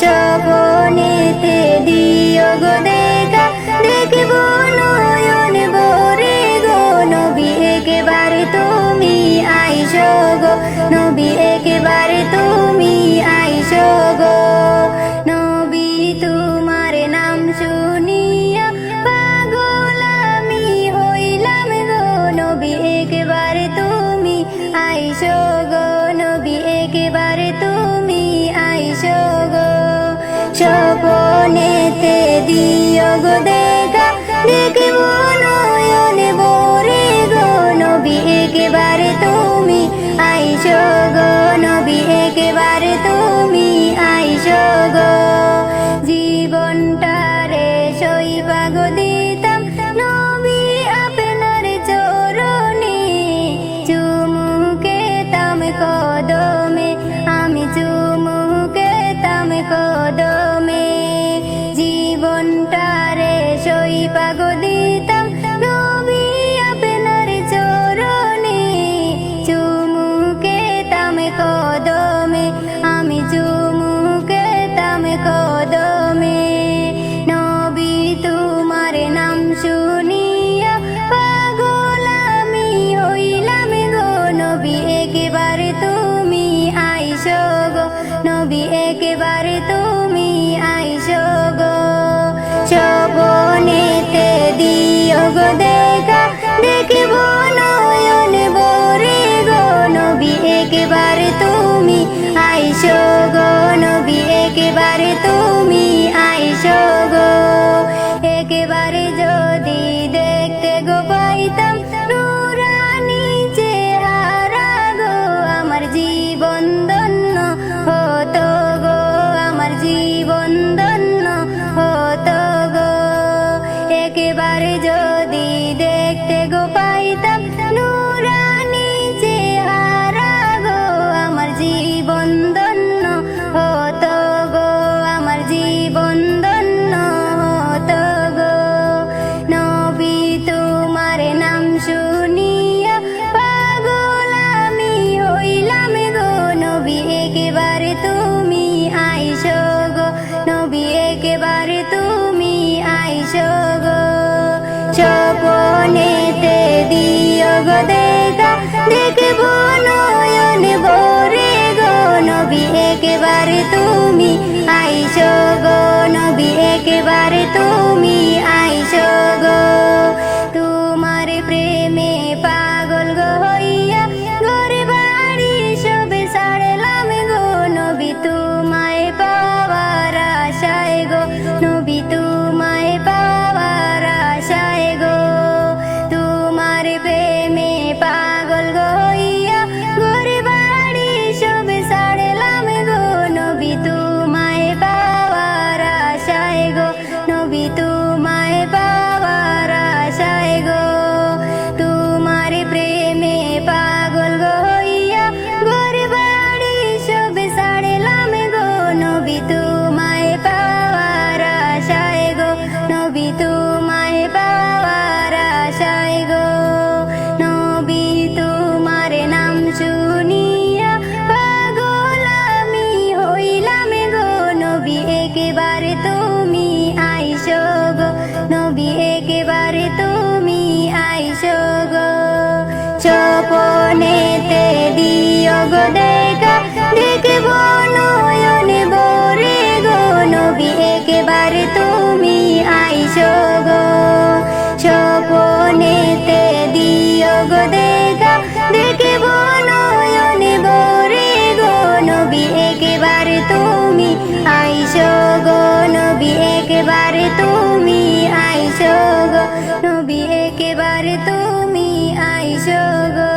স্বপনেতে দিও গো দেখা, দেখব নয়ন ভরে গো নবী একেবারে তুমি আইসো গো, নবী একেবারে তুমি আইসো গো। নবী তোমার নাম শুনিয়া পাগল আমি হইলাম গো, নবী একেবারে তুমি আইসো গো, নবী একেবারে তুমি আইসো গো। স্বপনেতে দিও গো দেখা, দেখব নয়ন ভরে গো নবী একেবারে তুমি আইসো গো, নবী একেবারে তুমি আইসো গো। জীবনটারে সইবা গো দিতাম নবী আপনার চরণে, চুমুকে তাম কদমে আমি চুমুকে তাম কদমে। জীবনটারে সইবা গো দিতাম নবী আপনার চরণে, চুমুকে তাম কদমে আমি চুমুকে তাম কদমে। নবী তোমার নাম শুনিয়া পাগল আমি হইলাম গো, নবী একেবারে তুমি আইসো গো, নবী একেবারে তুমি আইসো গো। স্বপনেতে দিও গো দেখা, দেখব নয়ন ভরে গো নবী একেবারে তুমি আইসো গো, নবী একেবারে তুমি আইসো গো। একেবারে যদি দেখতে গো পাইতাম নুরানি চেহারা গো, আমার জীবন ধন্য হতো গো, আমার জীবন ধন্য হতো গো। একেবারে যদি দেখতে গো পাইতাম নুরানি চেহারা গো, আমার জীবন ধন্য হতো গো, আমার জীবন ধন্য হতো গো। নবী তোমার নাম শুনিয়া পাগল আমি হইলাম গো, নবী একেবারে তুমি আইসো গো, নবী একেবারে তুমি আইসো গো। স্বপনেতে দিও গো দেখা, দেখব নয়ন ভরে গো নবী একেবারে তুমি আইসো গো, নবী একেবারে তুমি আইসো গো। তোমার প্রেমে পাগল গো হইয়া ঘর বাড়ি সবে ছাড়লাম গো, নবী তোমায় পাওয়ার আশায় গো, নবী তোমায় পাওয়ার আশায় গো। তোমার প্রেমে পাগল গো হইয়া ঘর বাড়ি সবে ছাড়লাম গো, নবী তোমায় পাওয়ার আশায় গো, নবী তোমায় পাওয়ার আশায় গো। তোমার প্রেমে পাগল গো হইয়া ঘর বাড়ি সবে ছাড়লাম গো, নবী তোমায় পাওয়ার আশায় গো, নবী তোমায় পাওয়ার আশায় গো। নবী তোমার নাম শুনিয়া পাগল আমি হইলাম গো, নবী একেবারে তুমি আইসো গো, নবী একেবারে তুমি আইসো গো। স্বপনেতে দিও গো দেখা, দেখব নয়ন ভরে গো নবী একেবারে তুমি আইসো গো। স্বপনেতে দিও গো দেখা, দেখব নয়ন ভরে গো নবী একেবারে তুমি আইসো গো, নবী একেবারে তুমি আইসো গো, নবী একেবারে তুমি আইসো গো।